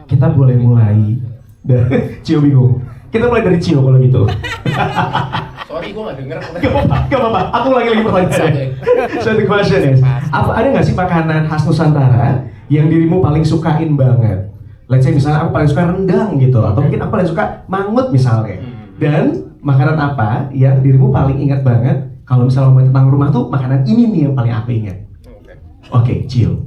kita boleh mulai dari Cio bingung. Kita mulai dari Cio kalau gitu. Sorry, gue gak denger. Gak apa-apa, aku lagi pertanyaan. So the question is, ada nggak sih makanan khas Nusantara yang dirimu paling sukain banget? Let's say misalnya aku paling suka rendang gitu, atau mungkin aku paling suka mangut misalnya. Dan makanan apa yang dirimu paling ingat banget kalau misalnya ngomongin tentang rumah tuh makanan ini nih yang paling aku ingat? Oke, Cio.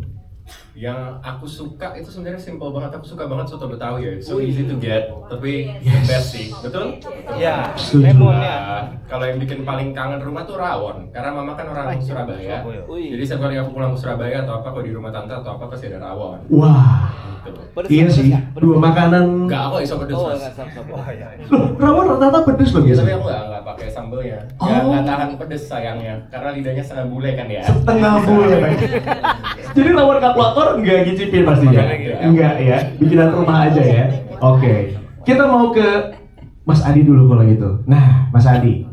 Yang aku suka itu sebenarnya simple banget. Aku suka banget soto Betawi ya. So easy to get, tapi the best sih. Betul? Iya. Nah, kalau yang bikin paling kangen rumah tuh rawon. Karena mama kan orang Surabaya. Jadi setiap kali aku pulang ke Surabaya atau apa, kalau di rumah tante atau apa pasti ada rawon. Wah, Gitu. iya sih. Dua makanan. Enggak, aku iso pedes. Mas. Loh, rawon rata-rata pedes loh Tapi biasanya. aku nggak pakai sambelnya. Oh. Nggak tahan pedes sayangnya. Karena lidahnya setengah bule kan ya. Setengah bulan. Jadi rawon kalkulator enggak gicipin pastinya. Enggak ya, bikinan rumah aja ya. Oke. Kita mau ke Mas Adi dulu kalau gitu. Nah, Mas Adi.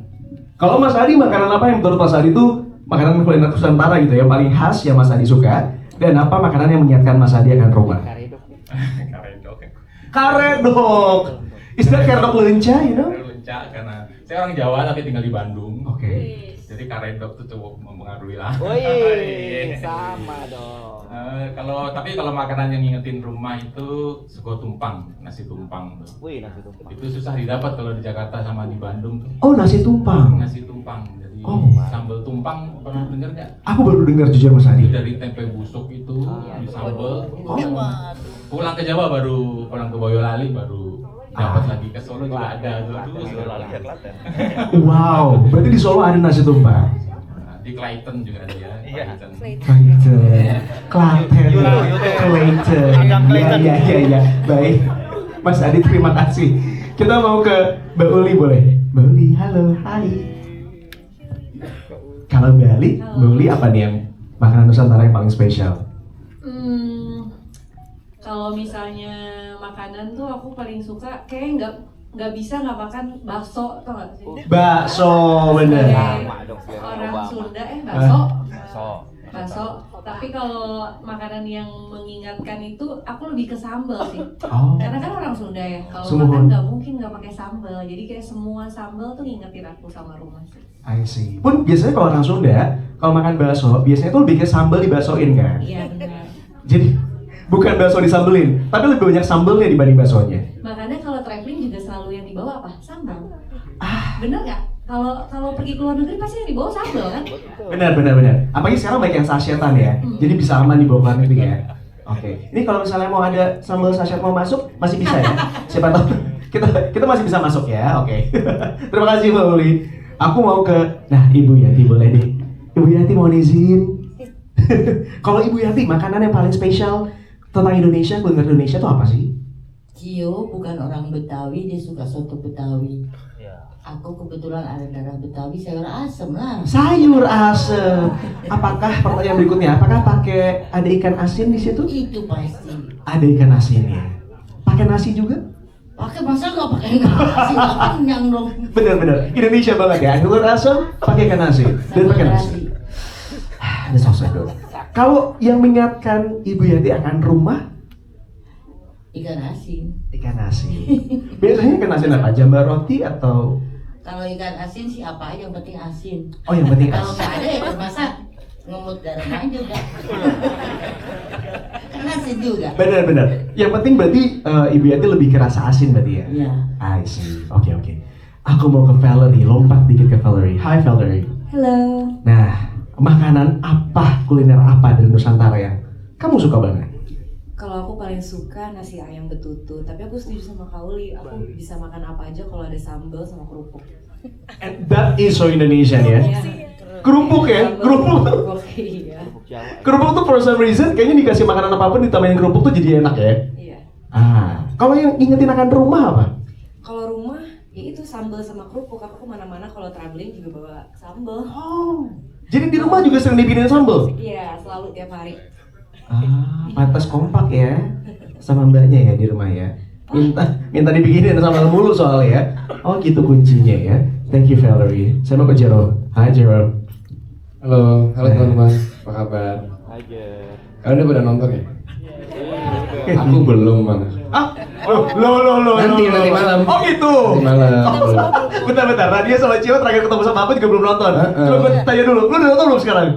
Kalau Mas Adi makanan apa yang menurut Mas Adi itu makanan kuliner Nusantara gitu ya, paling khas yang Mas Adi suka? Dan apa makanan yang mengingatkan Mas Adi akan rumah? Karedok. Karedok. Istilah karedok lenca, you know? Lencak karena saya orang Jawa tapi tinggal di Bandung. Oke. Jadi karedok itu cukup mempengaruhi lah. Wih, sama dong. Tapi kalau makanan yang ngingetin rumah itu sego tumpang, nasi tumpang tuh. Wih, nasi tumpang. Itu susah didapat kalau di Jakarta sama di Bandung tuh. Oh, nasi tumpang. Nasi tumpang. Jadi Oh. sambal tumpang pernah denger nggak? Aku baru dengar jujur Mas Itu Adi. dari tempe busuk itu di sambal. Oh. Pulang ke Jawa baru pulang ke Boyolali baru dapat lagi ke Solo juga ada tuh. Wow, berarti di Solo ada nasi tumpang. Nah, di Klaten juga ada ya. Iya. Klaten. Klaten, Clayton. Ya. Baik, Mas Adi terima kasih. Kita mau ke Mbak Uli boleh? Mbak Uli, halo, hai. Kalau Mbak Uli apa nih yang makanan Nusantara yang paling spesial? Kalau misalnya makanan tuh aku paling suka kayak nggak bisa nggak makan bakso, tau nggak sih? Bakso, bener. Sama dong, Orang Sunda So. bakso. Tapi kalau makanan yang mengingatkan itu aku lebih ke sambal sih. Oh, Karena kan orang Sunda ya. Kalau Sumuhun. makan nggak mungkin nggak pakai sambal. Jadi kayak semua sambal tuh ngingetin aku sama rumah sih. I see. Pun biasanya kalau orang Sunda, kalau makan bakso, biasanya tuh lebih ke sambal dibaksoin kan? Iya benar. Jadi bukan bakso disambelin, tapi lebih banyak sambelnya dibanding baksonya. Makanya kalau traveling juga selalu yang dibawa apa? Sambal. Bener nggak? Kalau pergi ke luar negeri pasti yang dibawa sambal kan? Benar. Apalagi sekarang banyak yang sachet-an ya, jadi bisa aman dibawa ke luar negeri ya. Oke. Ini kalau misalnya mau ada sambal sachet mau masuk, masih bisa ya. Siapa tahu kita masih bisa masuk ya. Oke. Terima kasih Mbak Uli. Aku mau ke, nah Ibu Yati boleh deh. Ibu Yati mau izin. Kalau Ibu Yati makanan yang paling spesial tentang Indonesia, kuliner Indonesia itu apa sih? Cio bukan orang Betawi, dia suka soto Betawi. Iya. Aku kebetulan ada darah Betawi, sayur asem lah. Sayur asem. Apakah pertanyaan berikutnya? Apakah pakai ada ikan asin di situ? Itu pasti. Ada ikan asinnya. Pakai nasi juga? Pakai masa nggak pakai nasi, nggak kenyang dong. Bener. Indonesia banget ya. Telur asem pakai ikan asin dan pakai nasi. Ada sosok dong. Kalau yang mengingatkan Ibu Yati akan rumah, Ikan asin. ikan asin. Biasanya ikan asin apa? Jambar roti atau? Kalau ikan asin sih apa aja yang penting asin. Oh yang penting Kalau asin. nggak ada ya termasak ngemut garam aja udah. Kan asin juga. Bener. Yang penting berarti Ibu Yati lebih kerasa asin berarti ya? Iya. I see. Oke. Aku mau ke Valerie, lompat dikit ke Valerie. Hai Valerie. Halo. Nah, makanan apa, kuliner apa dari Nusantara yang kamu suka banget? Kalau aku paling suka nasi ayam betutu, tapi aku setuju sama Kauli, aku bisa makan apa aja kalau ada sambal sama kerupuk. And that is so Indonesian ya. Kerupuk ya, kerupuk. Iya. Kerupuk tuh for some reason kayaknya dikasih makanan apapun ditambahin kerupuk tuh jadi enak ya. Iya. Kalau yang ingetin akan rumah apa? Kalau rumah, ya itu sambal sama kerupuk. Aku kemana-mana kalau traveling juga bawa sambal. Oh, jadi di rumah juga sering dibikinin sambal? Iya, selalu tiap hari. Pantas kompak ya sama mbaknya ya di rumah ya. Minta dibikinin sambal mulu soalnya ya. Oh gitu kuncinya ya. Thank you Valerie. Saya mau ke Jero. Hai Jero. Halo teman-teman, apa kabar? Aja. Kalian udah pada nonton ya? Aku belum bang. Lo. Nanti malam. Oh gitu. Nanti malam. Bentar. Nadia sama Cio terakhir ketemu sama aku juga belum nonton. Coba gue tanya dulu, lu udah nonton belum sekarang?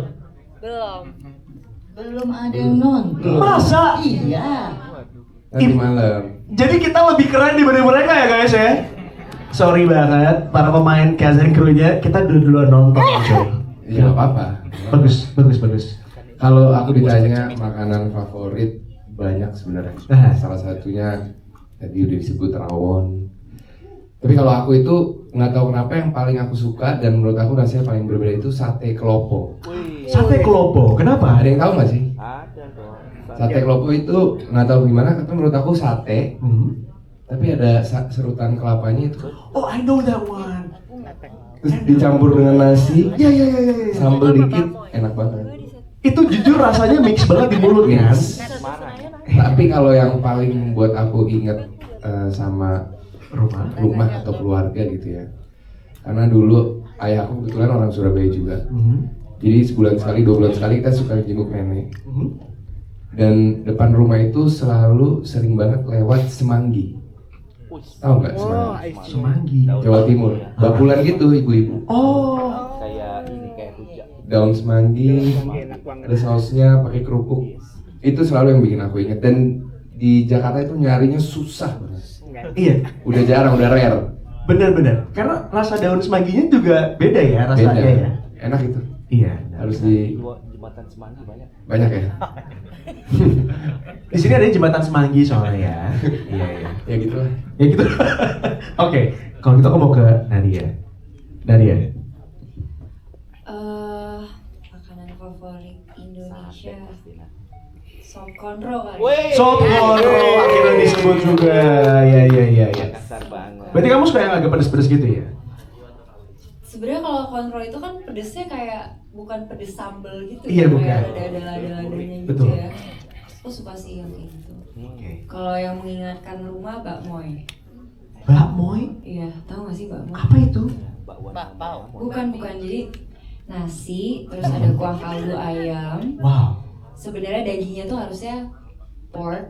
Belum ada yang nonton. Masa? Iya. Nanti malam. Jadi kita lebih keren dibanding mereka ya guys ya? Sorry banget, para pemain cast and crew-nya, kita duluan nonton coy. Ya nggak apa-apa. Bagus. Kalau aku ditanya makanan favorit banyak sebenarnya. Nah. Salah satunya tadi udah disebut rawon. Tapi kalau aku itu nggak tahu kenapa yang paling aku suka dan menurut aku rasanya paling berbeda itu sate kelopo. Sate kelopo, kenapa? Ada yang tahu nggak sih? Ada dong. Sate kelopo itu nggak tahu gimana, tapi menurut aku sate. Tapi ada serutan kelapanya itu. Oh, I know that one. Terus dicampur dengan nasi, Ya. sambal dikit, enak banget. Itu jujur rasanya mix banget di mulut kan? Tapi kalau yang paling membuat aku inget sama rumah atau keluarga gitu ya, karena dulu ayah aku kebetulan orang Surabaya juga. Jadi sebulan sekali, 2 bulan sekali kita suka jenguk nenek. Dan depan rumah itu selalu sering banget lewat semanggi. Tahu nggak semanggi? Semanggi. Jawa Timur. Bakulan gitu ibu-ibu. Oh. Kayak ini kayak rujak. Daun semanggi, ada sausnya pakai kerupuk. Itu selalu yang bikin aku inget. Dan di Jakarta itu nyarinya susah banget. Iya. Udah jarang, udah rare. Bener. Karena rasa daun semangginya juga beda ya rasanya Beda. ya. Enak itu. Iya. Harus di Jembatan Semanggi banyak. banyak ya. Di sini ada jembatan semanggi soalnya ya. Iya. Ya gitu lah. Ya gitu. Oke, kalau gitu aku mau ke Nadia. Makanan favorit Indonesia sop konro kali. Sop konro akhirnya disebut juga. Ya. Kasar banget. Berarti kamu suka yang agak pedes-pedes gitu ya? Sebenarnya kalau kontrol itu kan pedesnya kayak bukan pedes sambal gitu, Iya, bukan. kayak ada lada-ladanya gitu Betul. ya. Aku suka sih yang kayak gitu. Oke. Kalau yang mengingatkan rumah bakmoy. Bakmoy? Iya, tahu nggak sih bakmoy? Apa itu? Bukan. Jadi nasi, terus ada kuah kaldu ayam. Wow. Sebenarnya dagingnya tuh harusnya pork,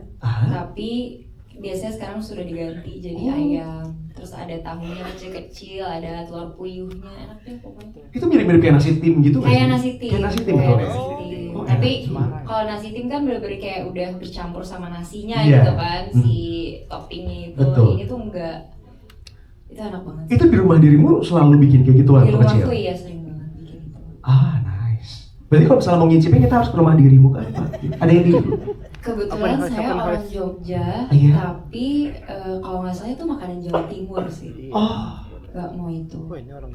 tapi biasanya sekarang sudah diganti jadi ayam. Terus ada tahunya kecil-kecil, ada telur puyuhnya, enak deh pokoknya. Itu mirip-mirip kayak nasi tim gitu nggak Kayak sih? nasi tim. Kayak nasi tim Kayak betul ya? nasi tim. Oh, Tapi enak. kalau nasi tim kan bener-bener kayak udah bercampur sama nasinya Iya. gitu kan, si toppingnya itu. Betul. Ini tuh enggak. Itu enak banget. Itu di rumah dirimu selalu bikin kayak gitu Di waktu kecil? rumahku iya sering banget bikin itu. Nice. Berarti kalau misalnya mau ngicipin kita harus ke rumah dirimu kan? Pak? Ada yang di Kebetulan saya orang Jogja, Iya. tapi kalau nggak salah itu makanan Jawa Timur sih. Oh, Nggak mau itu.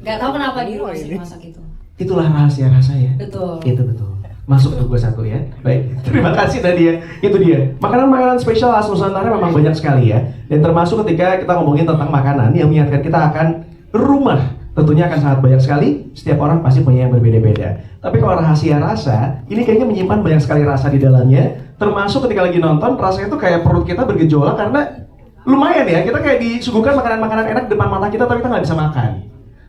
Nggak tahu kenapa di rumah sih masak itu. itulah rahasia rasa ya. Betul. Itu betul. Masuk ke gue satu ya. Baik, terima kasih Nadia. Itu dia. Makanan-makanan spesial khas Nusantara memang banyak sekali ya. Dan termasuk ketika kita ngomongin tentang makanan yang mengingatkan kita akan rumah. Tentunya akan sangat banyak sekali. Setiap orang pasti punya yang berbeda-beda. Tapi kalau rahasia rasa, ini kayaknya menyimpan banyak sekali rasa di dalamnya. Termasuk ketika lagi nonton, rasanya tuh kayak perut kita bergejolak karena lumayan ya. Kita kayak disuguhkan makanan-makanan enak depan mata kita, tapi kita nggak bisa makan.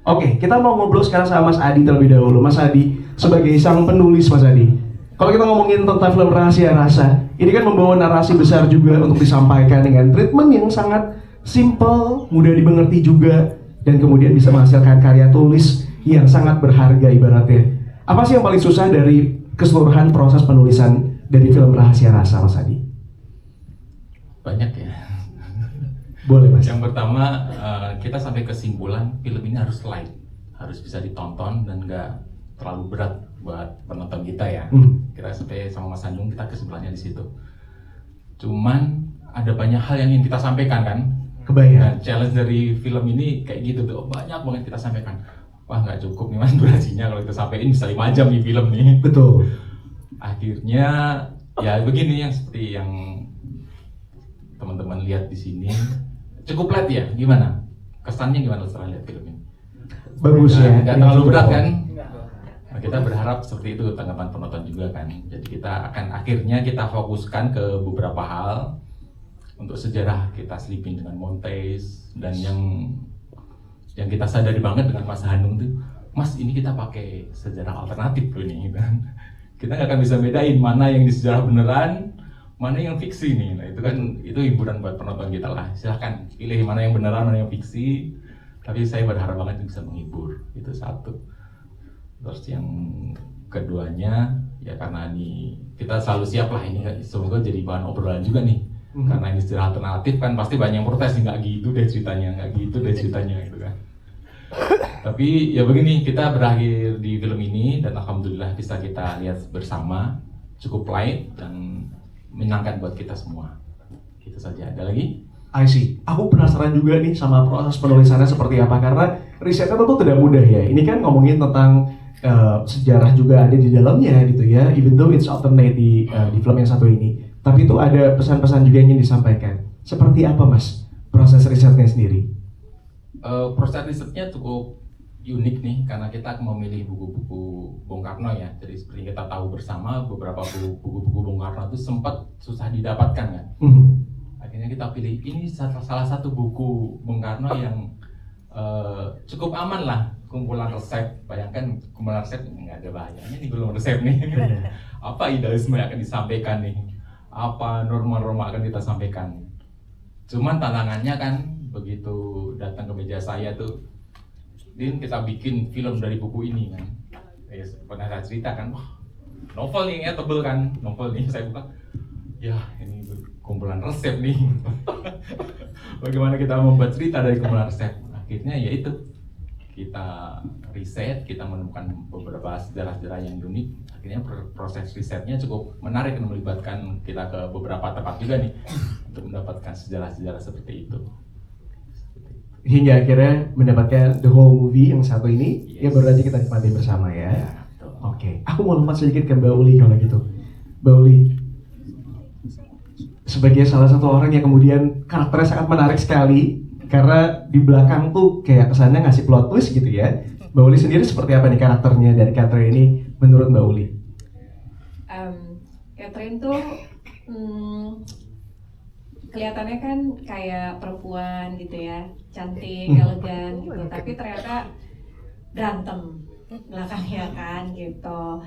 Oke, kita mau ngobrol sekarang sama Mas Adi terlebih dahulu. Mas Adi, sebagai sang penulis Mas Adi. Kalau kita ngomongin tentang film Rahasia Rasa, ini kan membawa narasi besar juga untuk disampaikan dengan treatment yang sangat simple, mudah dimengerti juga, dan kemudian bisa menghasilkan karya tulis yang sangat berharga ibaratnya. Apa sih yang paling susah dari keseluruhan proses penulisan dari film Rahasia Rasa, Mas Adi? Banyak ya. Boleh, Mas. Yang pertama, kita sampai kesimpulan film ini harus light, harus bisa ditonton dan nggak terlalu berat buat penonton kita ya. Kita sampai sama Mas Sandung, kita kesimpulannya di situ. Cuman ada banyak hal yang ingin kita sampaikan kan. Kebayang. Dan challenge dari film ini kayak gitu tuh, banyak banget kita sampaikan. Wah nggak cukup nih mas durasinya, kalau kita sampein bisa 5 jam nih film nih. Betul. Akhirnya ya begini yang seperti yang teman-teman lihat di sini. Cukup light ya, gimana? Kesannya gimana setelah lihat film ini? Bagus ya. Nggak terlalu berat kan? Nah, kita berharap seperti itu tanggapan penonton juga kan. Jadi kita akan akhirnya kita fokuskan ke beberapa hal. Untuk sejarah kita selipin dengan montage dan yang kita sadari banget dengan Mas Hanung tuh, Mas ini kita pakai sejarah alternatif loh ini kan. Kita nggak akan bisa bedain mana yang di sejarah beneran, mana yang fiksi nih. Nah itu kan itu hiburan buat penonton kita lah. Silahkan pilih mana yang beneran, mana yang fiksi. Tapi saya berharap banget bisa menghibur. Itu satu. Terus yang keduanya ya karena ini kita selalu siap lah, ini semoga jadi bahan obrolan juga nih. Karena ini istilah alternatif kan pasti banyak yang protes nih, nggak gitu deh ceritanya gitu kan. Tapi ya begini, kita berakhir di film ini dan alhamdulillah bisa kita lihat bersama, cukup light dan menyenangkan buat kita semua. Gitu saja. Ada lagi? I see. Aku penasaran juga nih sama proses penulisannya seperti apa, karena risetnya tentu tidak mudah ya. Ini kan ngomongin tentang sejarah juga ada di dalamnya gitu ya. Even though it's alternate di film yang satu ini, tapi itu ada pesan-pesan juga yang ingin disampaikan. Seperti apa Mas proses risetnya sendiri? Proses risetnya cukup unik nih karena kita memilih buku-buku Bung Karno ya. Jadi seperti kita tahu bersama beberapa buku-buku Bung Karno itu sempat susah didapatkan kan. Akhirnya kita pilih ini salah satu buku Bung Karno yang cukup aman lah, kumpulan resep. Bayangkan kumpulan resep nggak ada bahayanya nih, belum resep nih. Apa idealisme yang akan disampaikan nih? Apa norma-norma akan kita sampaikan? Cuman tantangannya kan begitu datang ke meja saya tuh, Din kita bikin film dari buku ini kan. Ya, pernah saya cerita kan, wah novel nih ya, tebel kan novel nih, saya buka, ya ini kumpulan resep nih. Bagaimana kita membuat cerita dari kumpulan resep? Akhirnya ya itu, kita riset, kita menemukan beberapa sejarah-sejarah yang unik. Akhirnya proses risetnya cukup menarik dan melibatkan kita ke beberapa tempat juga nih untuk mendapatkan sejarah-sejarah seperti itu. Hingga akhirnya mendapatkan the whole movie yang satu ini. Yes. Ya baru aja kita nikmati bersama ya. Oke. Aku mau lompat sedikit ke Mbak Uli kalau gitu. Mbak Uli, sebagai salah satu orang yang kemudian karakternya sangat menarik sekali, karena di belakang tuh kayak kesannya ngasih plot twist gitu ya. Mbak Uli sendiri seperti apa nih karakternya dari Catherine ini menurut Mbak Uli? Catherine tuh kelihatannya kan kayak perempuan gitu ya, cantik, elegan gitu, tapi ternyata berantem belakangnya kan gitu.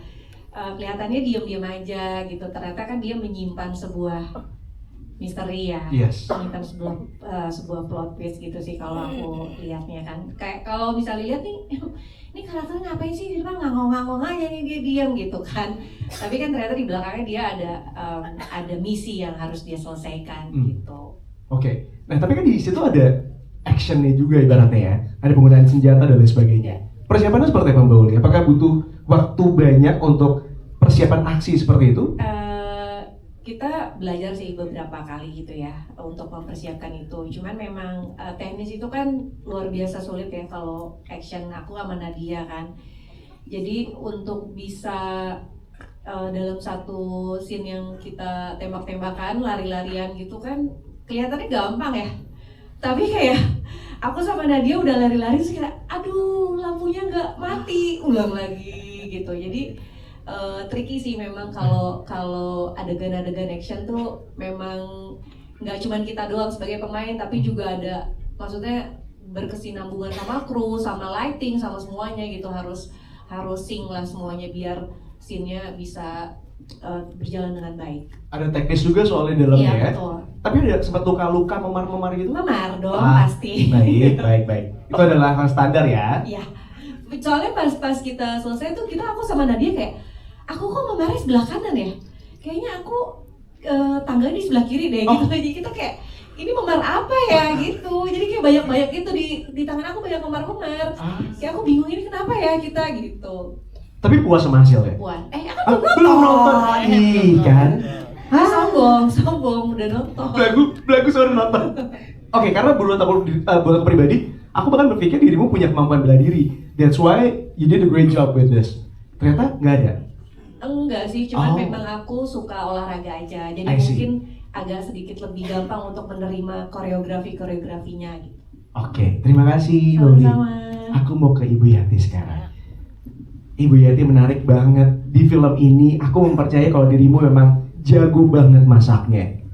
Kelihatannya diam-diam aja gitu, ternyata kan dia menyimpan sebuah misteri ya, Yes. menyimpan sebuah plot twist gitu sih kalau aku lihatnya kan. Kayak kalau misalnya lihat nih, ini karakternya ngapain sih di depan ngangong-ngangong aja nih, dia diam gitu kan. Tapi kan ternyata di belakangnya dia ada misi yang harus dia selesaikan gitu. Oke. Nah tapi kan di situ ada actionnya juga ibaratnya ya. Ada penggunaan senjata dan lain sebagainya. Persiapannya seperti apa Mbak Uli? Apakah butuh waktu banyak untuk persiapan aksi seperti itu? Kita belajar sih beberapa kali gitu ya untuk mempersiapkan itu. Cuman memang teknis itu kan luar biasa sulit ya kalau action aku sama Nadia kan. Jadi untuk bisa dalam satu scene yang kita tembak-tembakan, lari-larian gitu kan kelihatannya gampang ya. Tapi kayak aku sama Nadia udah lari-lari terus kayak aduh lampunya nggak mati, ulang lagi gitu. Jadi tricky sih memang kalau adegan-adegan action tuh memang nggak cuman kita doang sebagai pemain, tapi juga ada maksudnya berkesinambungan sama kru, sama lighting, sama semuanya gitu, harus sync lah semuanya biar scene-nya bisa berjalan dengan baik. Ada teknis juga soalnya di dalamnya ya. Betul. Tapi ada sempat luka-luka, memar-memar gitu? Memar dong pasti. Baik. Itu adalah hal standar ya. Iya. Soalnya pas kita selesai tuh aku sama Nadia kayak, aku kok memarnya sebelah kanan ya? Kayaknya aku tangganya di sebelah kiri deh gitu. Jadi kita kayak, ini memar apa ya gitu. Jadi kayak banyak-banyak gitu di tangan aku banyak memar-memar. Kayak aku bingung ini kenapa ya kita gitu. Tapi puas sama hasilnya? Puan. Aku Belum nonton. Ih kan? Sombong udah nonton. Belagu suruh nonton. Oke, karena buat aku pribadi, aku bahkan berpikir dirimu punya kemampuan bela diri. That's why you did a great job with this. Ternyata nggak ada. Enggak sih, cuman memang aku suka olahraga aja. Jadi mungkin agak sedikit lebih gampang untuk menerima koreografinya gitu. Oke, terima kasih Loli. Sama-sama. Aku mau ke Ibu Yati sekarang. Ibu Yati menarik banget di film ini. Aku mempercayai kalau dirimu memang jago banget masaknya.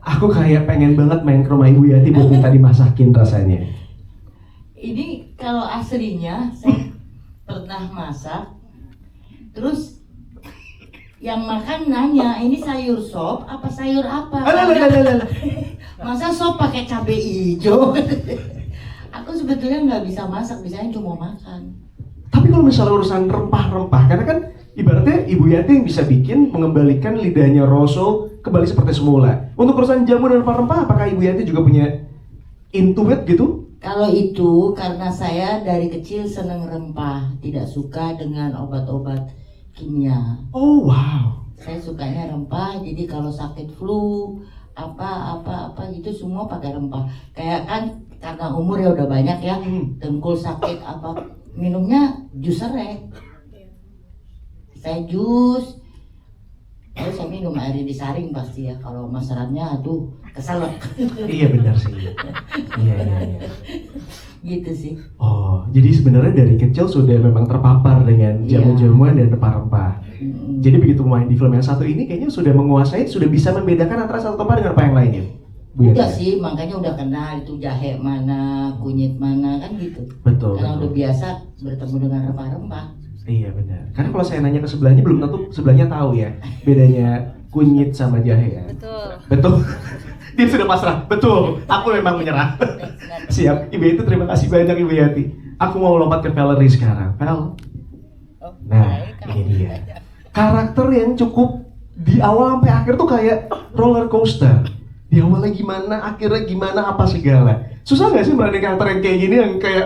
Aku kayak pengen banget main ke rumah Ibu Yati buat minta dimasakin rasanya. Ini kalau aslinya saya pernah masak, terus Yang makan nanya, ini sayur sop apa sayur apa? Masa sop pakai cabai hijau? Aku sebetulnya nggak bisa masak, bisanya cuma makan. Tapi kalau misalnya urusan rempah-rempah, karena kan ibaratnya Ibu Yati yang bisa bikin mengembalikan lidahnya Rasul kembali seperti semula. Untuk urusan jamu dan rempah-rempah, apakah Ibu Yati juga punya intuit gitu? Kalau itu karena saya dari kecil seneng rempah, tidak suka dengan obat-obat kimia. Oh wow. Saya sukanya rempah, jadi kalau sakit flu apa gitu semua pakai rempah. Kayak kan karena umur ya udah banyak ya, dengkul sakit apa, minumnya jus serai. Saya jus, lalu saya minum air disaring pasti ya. Kalau masalahnya aduh keselak. Iya benar sih. Iya. Gitu sih. Oh, jadi sebenarnya dari kecil sudah memang terpapar dengan jamu-jamuan dan rempah-rempah. Jadi begitu main di film yang satu ini kayaknya sudah menguasai, sudah bisa membedakan antara satu rempah dengan apa yang lainnya. Bu Udah Yati? sih, makanya udah kenal itu jahe mana, kunyit mana kan gitu. Betul. Karena betul. udah biasa bertemu dengan rempah-rempah. Iya benar. Karena kalau saya nanya ke sebelahnya belum tentu sebelahnya tahu ya bedanya kunyit sama jahe ya. Betul. Dia sudah pasrah. Betul. Aku memang menyerah. Siap. Ibu Yati terima kasih banyak Ibu Yati. Aku mau lompat ke Valerie sekarang. Val. Nah, ini dia. Karakter yang cukup di awal sampai akhir tuh kayak roller coaster. Di awalnya gimana, akhirnya gimana, apa segala. Susah nggak sih meranin karakter yang kayak gini yang kayak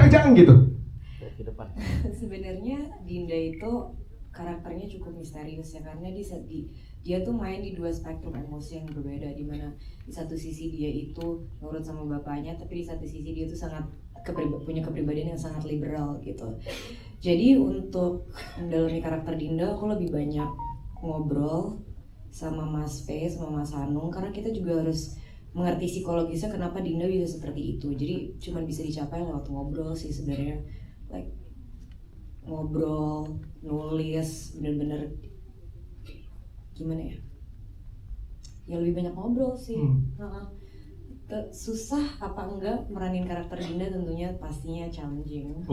jang gitu? Ke depan. Sebenarnya Dinda itu karakternya cukup misterius ya, karena dia tuh main di dua spektrum emosi yang berbeda, di mana di satu sisi dia itu nurut sama bapaknya, tapi di satu sisi dia tuh sangat punya kepribadian yang sangat liberal gitu. Jadi untuk mendalami karakter Dinda, aku lebih banyak ngobrol sama Mas V, sama Mas Hanung, karena kita juga harus mengerti psikologisnya kenapa Dinda bisa seperti itu. Jadi cuman bisa dicapai lewat ngobrol sih sebenarnya, like ngobrol, nulis, bener-bener gimana ya? Ya lebih banyak ngobrol sih. Susah apa enggak meranin karakter Dinda, tentunya pastinya challenging.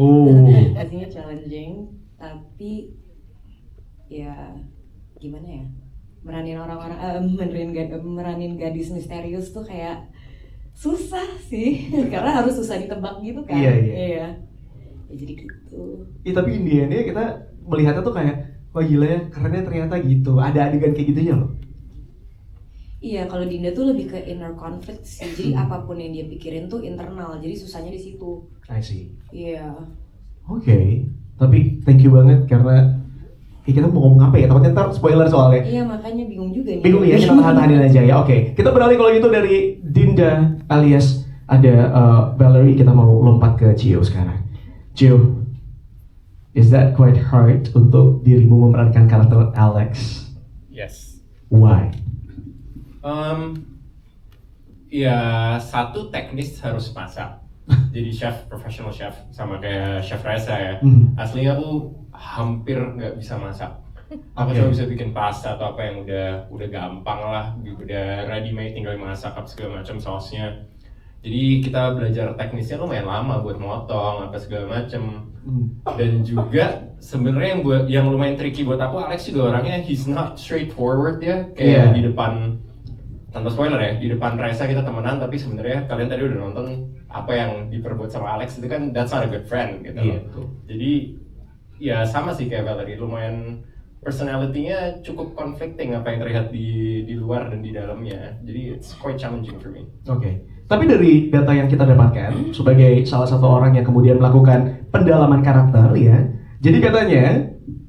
Pastinya challenging, tapi ya gimana ya? Meranin meranin gadis misterius tuh kayak susah sih. Karena harus susah ditebak gitu kan. Iya. Ya, jadi gitu. Tapi Indianya kita melihatnya tuh kayak wah gila ya, kerennya ternyata gitu. Ada adegan kayak gitunya loh. Iya, kalau Dinda tuh lebih ke inner conflict sih. Jadi apapun yang dia pikirin tuh internal. Jadi susahnya di situ. I see. Iya. Oke. Tapi thank you banget karena kita mau ngomong apa ya? Takutnya ntar spoiler soalnya. Iya, makanya bingung juga nih. Bingung ya, kita tahan-tahanin aja ya. Oke. Kita beralih kalau gitu dari Dinda alias ada Valerie, kita mau lompat ke Cio sekarang. Cio, is that quite hard untuk dirimu memerankan karakter Alex? Yes. Why? Ya satu teknis harus masak. Jadi chef, professional chef, sama kayak Chef Reza ya. Aslinya aku hampir nggak bisa masak. Aku cuma bisa bikin pasta atau apa yang udah gampang lah, udah ready made, tinggal masak apa segala macam sausnya. Jadi kita belajar teknisnya lumayan lama buat motong apa segala macam. Dan juga sebenarnya yang lumayan tricky buat aku, Alex juga orangnya he's not straightforward ya. Kayak di depan, tanpa spoiler ya, di depan Reza kita temenan, tapi sebenarnya kalian tadi udah nonton apa yang diperbuat sama Alex itu kan that's not a good friend gitu loh. Jadi ya sama sih kayak Valerie, lumayan personality-nya cukup conflicting apa yang terlihat di luar dan di dalamnya. Jadi it's quite challenging for me. Oke. Tapi dari data yang kita dapatkan sebagai salah satu orang yang kemudian melakukan pendalaman karakter ya. Jadi katanya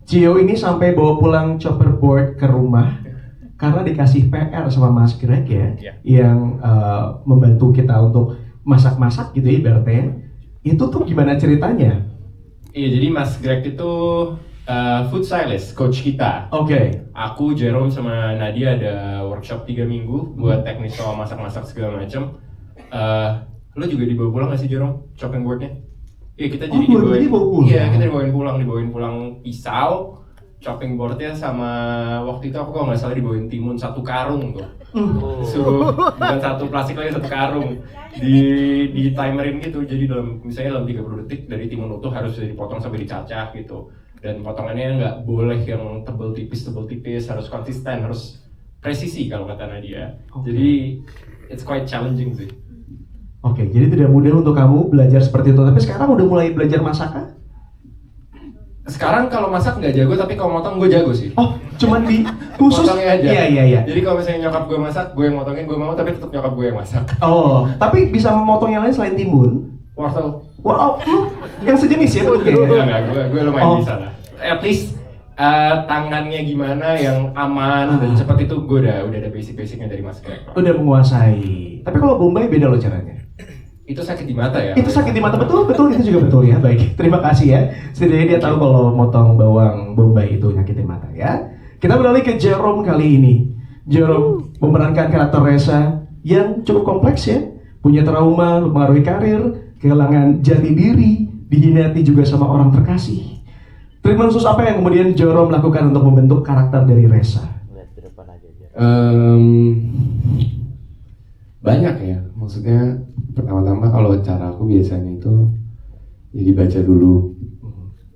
Cio ini sampai bawa pulang chopper board ke rumah karena dikasih PR sama Mas Greg ya, yang membantu kita untuk masak-masak gitu ya ibaratnya. Itu tuh gimana ceritanya? Iya, jadi Mas Greg itu food stylist, coach kita. Oke. Aku, Jerome sama Nadia ada workshop 3 minggu buat teknis soal masak-masak segala macam. Lo juga dibawa pulang nggak sih Jerome, chopping boardnya? Iya, kita jadi dibawain pulang. Iya, kita dibawain pulang pisau, chopping boardnya, sama waktu itu aku kalau nggak salah dibawain timun 1 karung tuh. Suruh bukan 1 plastik lagi, 1 karung di timerin gitu. Jadi misalnya dalam 30 detik dari timun utuh harus dipotong sampai dicacah gitu. dan potongannya nggak boleh yang tebel tipis, harus konsisten, harus presisi kalau kata Nadia. Jadi it's quite challenging sih. Oke, jadi tidak mudah untuk kamu belajar seperti itu. Tapi sekarang udah mulai belajar masak kah? Sekarang kalau masak nggak jago, tapi kalau motong gue jago sih. Oh, cuman di khusus? Potongnya aja. Iya. Jadi kalau misalnya nyokap gue masak, gue yang motongin, gue mau, tapi tetap nyokap gue yang masak. Oh, tapi bisa memotong yang lain selain timun? Wortel. Wow, yang sejenis ya bentuknya? Enggak, gue lumayan bisa lah. At least tangannya gimana yang aman dan cepat itu gue udah ada basic-basicnya dari masak. Udah menguasai. Tapi kalau Bombay beda loh caranya. Itu sakit di mata ya? Itu sakit di mata, betul itu juga betul ya. Baik, terima kasih ya. Setidaknya dia tahu kalau motong bawang Bombay itu nyakitin mata ya. Kita beralih ke Jerome kali ini. Jerome memerankan karakter Reza yang cukup kompleks ya. Punya trauma, mempengaruhi karir, kehilangan jati diri, dihinati juga sama orang terkasih. Treatment khusus apa yang kemudian Jerome lakukan untuk membentuk karakter dari Reza? Banyak ya, maksudnya pertama-tama kalau cara aku biasanya itu ya dibaca dulu,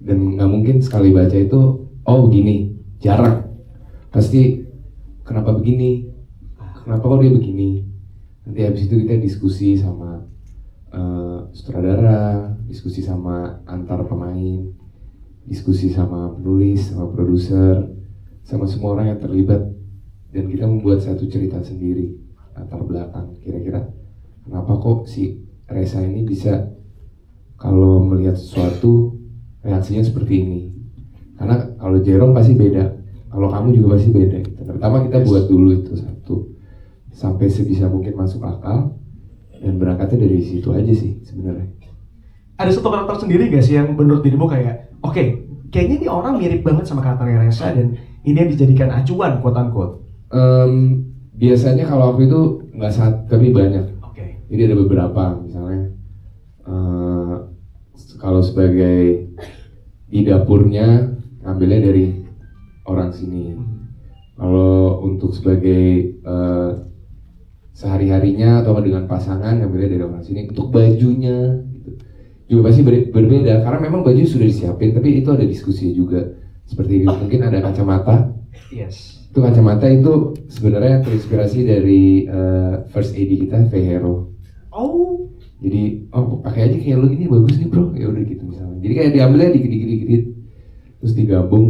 dan nggak mungkin sekali baca itu oh begini, jarang, pasti kenapa begini, kenapa kok dia begini. Nanti habis itu kita diskusi sama sutradara, diskusi sama antar pemain, diskusi sama penulis, sama produser, sama semua orang yang terlibat, dan kita membuat satu cerita sendiri latar belakang. Kira-kira kenapa kok si Reza ini bisa kalau melihat sesuatu reaksinya seperti ini? Karena kalau Jerome pasti beda, kalau kamu juga pasti beda gitu. Pertama kita buat dulu itu satu sampai sebisa mungkin masuk akal, dan berangkatnya dari situ aja sih sebenarnya. Ada satu karakter sendiri gak sih yang menurut dirimu kayak oke, kayaknya ini orang mirip banget sama karakternya Reza dan ini yang dijadikan acuan quote unquote? Biasanya kalau aku itu nggak satu tapi banyak. Oke. Jadi ada beberapa, misalnya kalau sebagai di dapurnya ngambilnya dari orang sini. Kalau untuk sebagai sehari-harinya atau dengan pasangan ngambilnya dari orang sini. Untuk bajunya gitu, juga pasti berbeda karena memang baju sudah disiapin, tapi itu ada diskusi juga. Seperti mungkin ada kacamata. Yes. Itu kacamata itu sebenarnya terinspirasi dari first AD kita, Vehero. Oh. Jadi pakai aja kayak lo gini bagus nih bro, ya udah gitu misalnya. Jadi kayak diambilnya dikit-dikit, terus digabung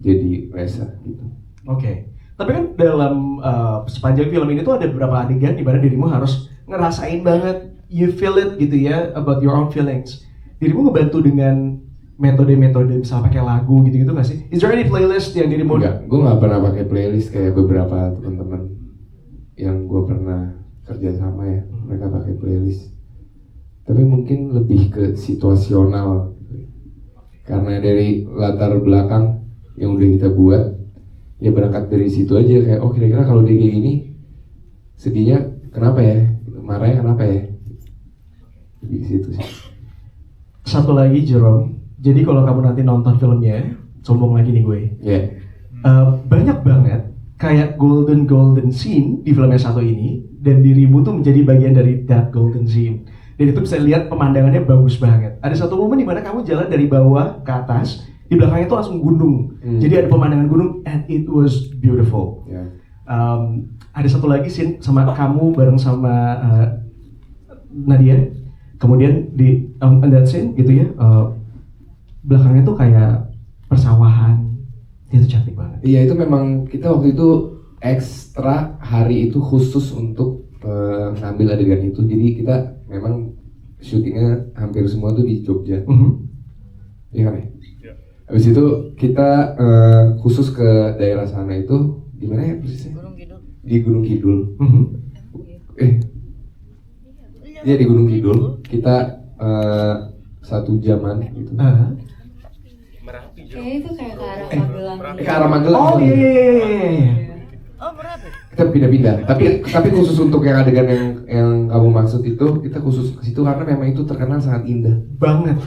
jadi Reza gitu. Oke. Tapi kan dalam sepanjang film ini tuh ada beberapa adegan di mana dirimu harus ngerasain banget, you feel it gitu ya, about your own feelings. Dirimu ngebantu dengan metode-metode misalnya pakai lagu gitu-gitu nggak sih? Is there any playlist yang dirimu? Enggak, gue nggak pernah pakai playlist kayak beberapa teman-teman yang gue pernah kerja sama ya, mereka pakai playlist. Tapi mungkin lebih ke situasional, karena dari latar belakang yang udah kita buat, ya berangkat dari situ aja kayak oh kira-kira kalau dia kayak gini, sedihnya kenapa ya, marahnya kenapa ya, di situ sih. Satu lagi Jerome. Jadi kalau kamu nanti nonton filmnya, sombong lagi nih gue. Yeah. Banyak banget kayak golden scene di film yang satu ini, dan dirimu tuh menjadi bagian dari that golden scene. Dan itu bisa lihat pemandangannya bagus banget. Ada satu momen di mana kamu jalan dari bawah ke atas, di belakangnya itu langsung gunung. Jadi ada pemandangan gunung and it was beautiful. Yeah. Ada satu lagi scene sama kamu bareng sama Nadia. Kemudian di that scene gitu ya. Belakangnya tuh kayak persawahan, itu cantik banget. Iya itu memang kita waktu itu ekstra hari itu khusus untuk ngambil adegan itu. Jadi kita memang syutingnya hampir semua tuh di Jogja. Iya kan ya? Habis itu kita khusus ke daerah sana itu di mana ya persisnya? Di Gunung Kidul. Iya di Gunung Kidul. Kita 1 jaman gitu. Kayaknya itu kayak ke arah Magelang. Ke arah Magelang. Oh iya. Kita pindah-pindah. Tapi khusus untuk yang adegan yang kamu maksud itu kita khusus ke situ karena memang itu terkenal sangat indah. Banget.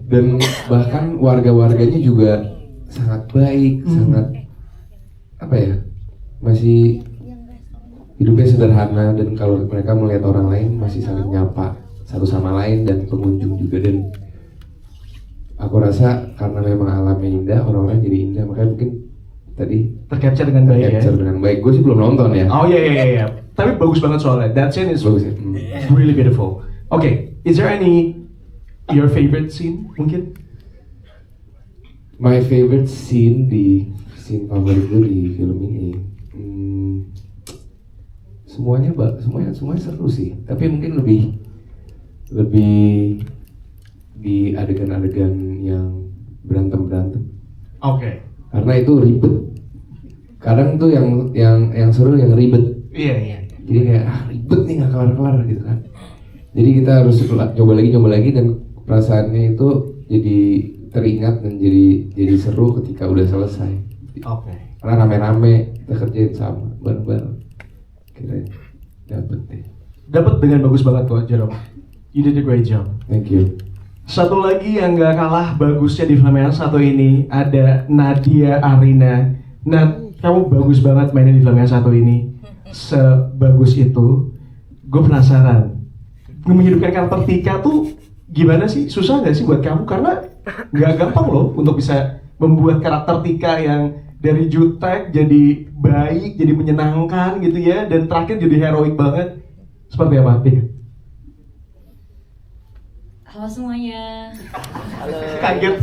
Dan bahkan warga-warganya juga sangat baik, sangat apa ya? Masih hidupnya sederhana, dan kalau mereka melihat orang lain masih saling nyapa satu sama lain dan pengunjung juga. Dan aku rasa karena memang alamnya indah, orang-orang jadi indah, makanya mungkin tadi tercapture dengan baik ya. Tercapture dengan baik. Gue sih belum nonton ya. Oh iya. Tapi bagus banget soalnya. That scene is Bagus ya. really beautiful. Okay, is there any your favorite scene mungkin? My favorite scene favorit gue di film ini, semuanya seru sih. Tapi mungkin lebih di adegan-adegan yang berantem. Oke. Karena itu ribet. Kadang tuh yang seru yang ribet. Iya. Jadi kayak ribet nih nggak kelar gitu kan. Jadi kita harus coba lagi dan perasaannya itu jadi teringat dan jadi seru ketika udah selesai. Oke. Karena rame-rame kita kerjain sama bareng-bareng. Kira dapet deh. Dapat dengan bagus banget kok Jerome. You did a great job. Thank you. Satu lagi yang gak kalah bagusnya di film yang satu ini ada Nadia Arina. Kamu bagus banget mainnya di film yang satu ini. Sebagus itu. Gue penasaran, menghidupkan karakter Tika tuh gimana sih? Susah gak sih buat kamu? Karena gak gampang loh untuk bisa membuat karakter Tika yang dari jutek jadi baik, jadi menyenangkan gitu ya, dan terakhir jadi heroik banget. Seperti apa Tika? Halo semuanya. Halo. Kaget.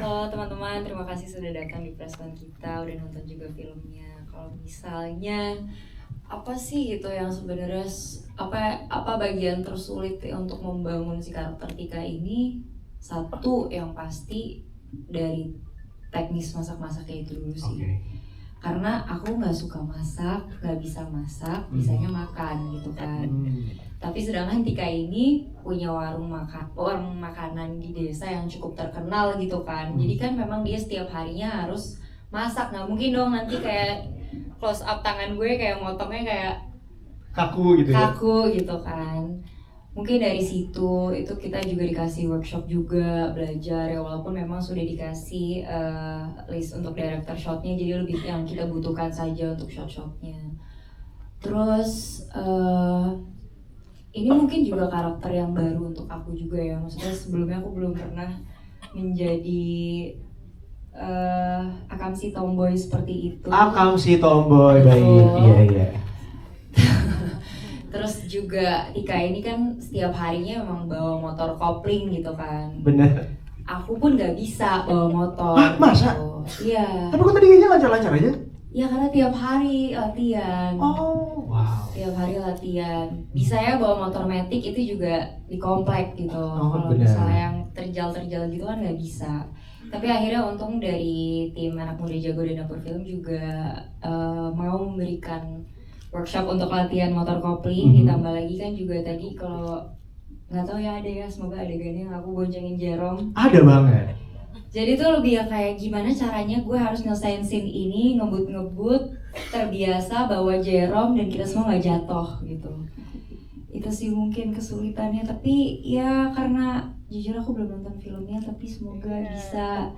Halo teman-teman, terima kasih sudah datang di press con kita, udah nonton juga filmnya. Kalau misalnya apa sih gitu yang sebenarnya apa bagian tersulit untuk membangun si karakter Tika ini? Satu yang pasti dari teknis masak-masaknya itu dulu sih. Okay. Karena aku nggak suka masak, nggak bisa masak, bisanya makan gitu kan. Tapi sedangkan Tika ini punya warung makanan di desa yang cukup terkenal gitu kan. Jadi kan memang dia setiap harinya harus masak. Nggak mungkin dong nanti kayak close up tangan gue kayak motongnya kayak Kaku gitu ya? Kaku gitu kan. Mungkin dari situ itu kita juga dikasih workshop juga, belajar ya, walaupun memang sudah dikasih list untuk director shotnya, jadi lebih yang kita butuhkan saja untuk shot-shotnya. Terus ini mungkin juga karakter yang baru untuk aku juga ya, maksudnya sebelumnya aku belum pernah menjadi Akam si tomboy seperti itu. Akam si tomboy, baik, iya. Terus juga Tika ini kan setiap harinya memang bawa motor kopling gitu kan. Bener. Aku pun nggak bisa bawa motor. Hah, masa? Gitu. Iya. Tapi kok tadi kayaknya lancar-lancar aja? Ya karena tiap hari latihan. Oh, wow. Tiap hari latihan. Bisa ya bawa motor metik itu juga di komplek gitu. Oh, kalau benar. misalnya yang terjal-terjal gitu kan nggak bisa. Tapi akhirnya untung dari tim Anak Muda Jago dan Dapur Film juga mau memberikan workshop untuk latihan motor kopling. Ditambah lagi kan juga tadi kalau nggak tahu ya ada ya, semoga adegannya yang aku boncengin Jerome. Ada banget. Jadi tuh lebih ya kayak gimana caranya gue harus nyelesain scene ini, ngebut-ngebut, terbiasa bawa Jerome dan kita semua nggak jatuh gitu. Itu sih mungkin kesulitannya, tapi ya karena jujur aku belum nonton filmnya, tapi semoga bisa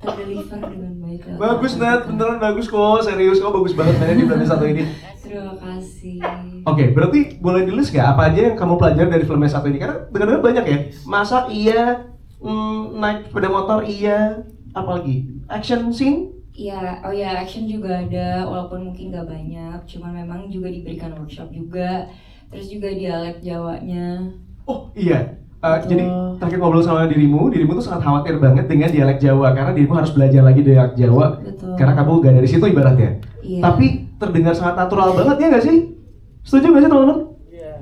terdeliver dengan baik. Bagus Nat, beneran bagus kok, serius kok, bagus banget mainnya di film satu ini. Terima kasih. Oke, berarti boleh di-list gak apa aja yang kamu pelajari dari film satu ini? Karena dengar-dengar banyak ya, masak iya, naik sepeda motor iya, apalagi action scene? Iya, oh ya action juga ada, walaupun mungkin gak banyak, cuman memang juga diberikan workshop juga, terus juga dialek Jawanya. Oh iya, jadi terakhir ngobrol sama dirimu tuh sangat khawatir banget dengan dialek Jawa karena dirimu harus belajar lagi dialek Jawa. Betul. Karena kamu gak dari situ ibaratnya. Iya. Tapi terdengar sangat natural banget ya gak sih? Setuju gak sih teman-teman? Iya.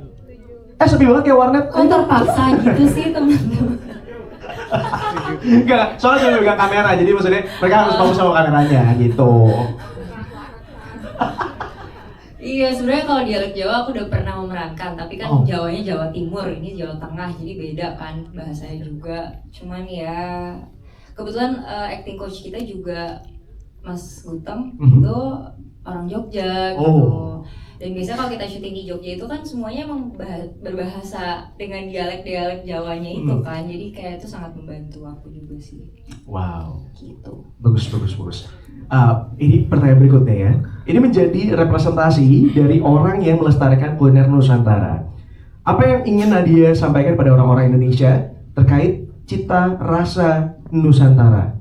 Sepi banget kayak warnet. Kok terpaksa gitu sih teman-teman? Enggak, soalnya sambil pegang kamera, jadi maksudnya mereka harus fokus sama kameranya gitu. Iya, sebenarnya kalau dialek Jawa aku udah pernah memerankan, tapi kan Jawanya Jawa Timur, ini Jawa Tengah, jadi beda kan bahasanya juga. Cuman ya kebetulan acting coach kita juga Mas Guteng itu orang Jogja gitu. Dan biasanya kalau kita syuting di Jogja itu kan semuanya emang berbahasa dengan dialek-dialek Jawanya itu kan, jadi kayak itu sangat membantu aku juga sih. Wow, gitu. bagus. Ini pertanyaan berikutnya ya. Ini menjadi representasi dari orang yang melestarikan kuliner Nusantara. Apa yang ingin Nadia sampaikan pada orang-orang Indonesia terkait cita rasa Nusantara?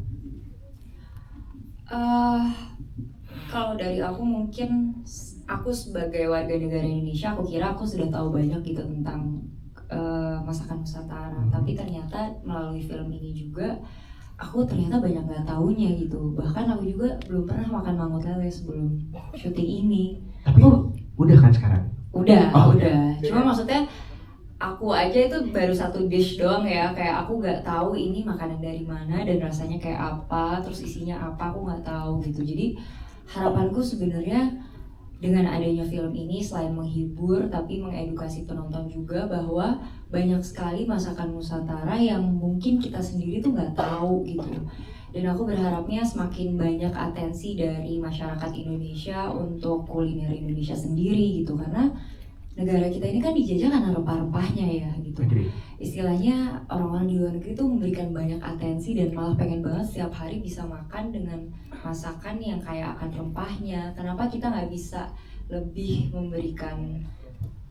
Kalau dari aku mungkin aku sebagai warga negara Indonesia, aku kira aku sudah tahu banyak gitu tentang masakan Nusantara. Tapi ternyata melalui film ini juga aku ternyata banyak nggak taunya gitu. Bahkan aku juga belum pernah makan mangut lele sebelum syuting ini. Tapi udah kan sekarang? Udah. Cuma maksudnya aku aja itu baru satu dish doang ya, kayak aku nggak tahu ini makanan dari mana dan rasanya kayak apa, terus isinya apa aku nggak tahu gitu. Jadi harapanku sebenarnya dengan adanya film ini selain menghibur tapi mengedukasi penonton juga bahwa banyak sekali masakan Nusantara yang mungkin kita sendiri tuh nggak tahu gitu. Dan aku berharapnya semakin banyak atensi dari masyarakat Indonesia untuk kuliner Indonesia sendiri gitu, karena negara kita ini kan dijajah karena rempah-rempahnya ya gitu. Istilahnya orang-orang di luar negeri tuh memberikan banyak atensi dan malah pengen banget setiap hari bisa makan dengan masakan yang kayak akan rempahnya. Kenapa kita nggak bisa lebih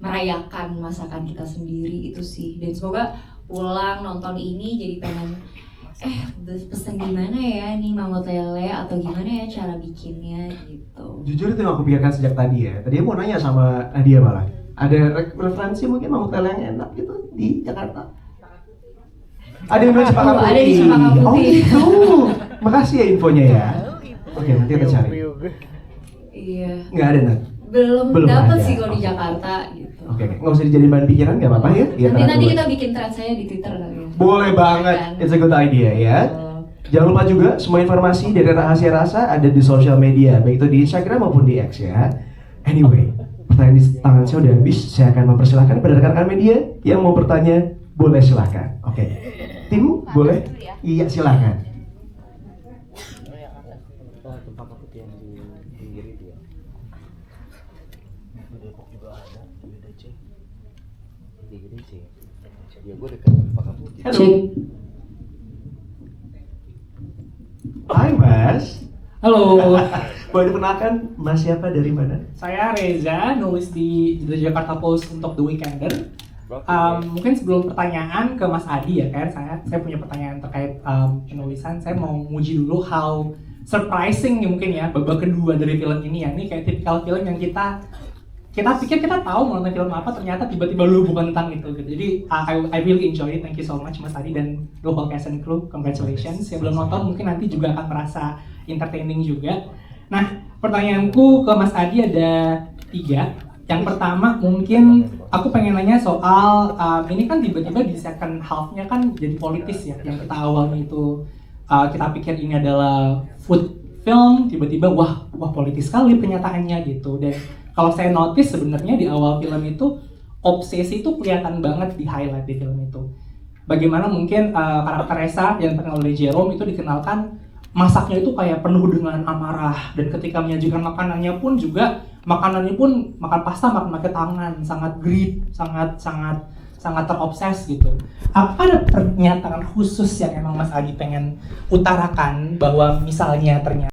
merayakan masakan kita sendiri itu sih. Dan semoga pulang nonton ini jadi pengen pesen gimana ya nih mangut lele atau gimana ya cara bikinnya gitu. Jujur itu yang aku pikirkan sejak tadi ya. Tadi mau nanya sama Nadia malah. Ada referensi mungkin mangut lele yang enak gitu di Jakarta? Ada yang bilang Cempaka Putih. Ada di Cempaka Putih. Oh gitu. Makasih ya infonya ya. Oke, nanti kita cari. Iya. Nggak ada Nat? Belum ada. dapet sih kalau di Jakarta gitu. Oke, nggak usah dijadiin bahan pikiran, nggak apa-apa ya. Nanti kita bikin thread saya di Twitter kali ya. Boleh banget, it's a good idea ya. Jangan lupa juga semua informasi dari Rahasia Rasa ada di sosial media, baik itu di Instagram maupun di X ya. Anyway, pertanyaan di tangan saya udah habis, saya akan mempersilahkan kepada rekan-rekan media yang mau bertanya, boleh silahkan. Oke, tim boleh? Iya silahkan. Cempaka Putih yang di pinggir itu ya. Di Depok juga ada, di GDC. Di GDC. Ya gue dekat Cempaka Putih. Halo. Hai Mas. Halo. Boleh dikenalkan Mas siapa dari mana? Saya Reza, nulis di The Jakarta Post untuk The Weekender. Mungkin sebelum pertanyaan ke Mas Adi ya, saya punya pertanyaan terkait penulisan. Saya mau muji dulu how surprising mungkin ya babak kedua dari film ini ya. Ini kayak tipikal film yang kita pikir kita tahu mau nonton film apa, ternyata tiba-tiba lu bukan tentang itu gitu. Jadi I really enjoy it. Thank you so much Mas Adi dan the whole cast and crew. Congratulations. Yang belum nonton mungkin nanti juga akan merasa entertaining juga. Nah, pertanyaanku ke Mas Adi ada 3. Yang pertama mungkin aku pengen nanya soal ini kan tiba-tiba di second half-nya kan jadi politis ya. Yang kita awalnya itu kita pikir ini adalah food film, tiba-tiba wah politis sekali pernyataannya gitu. Dan kalau saya notice sebenarnya di awal film itu obsesi itu kelihatan banget di highlight di film itu. Bagaimana mungkin karakter Reza yang terkenal oleh Jerome itu dikenalkan masaknya itu kayak penuh dengan amarah, dan ketika menyajikan makanannya pun makan pasta makan pakai tangan, sangat greed, sangat terobses gitu. Apa ada pernyataan khusus yang emang Mas Adi pengen utarakan bahwa misalnya ternyata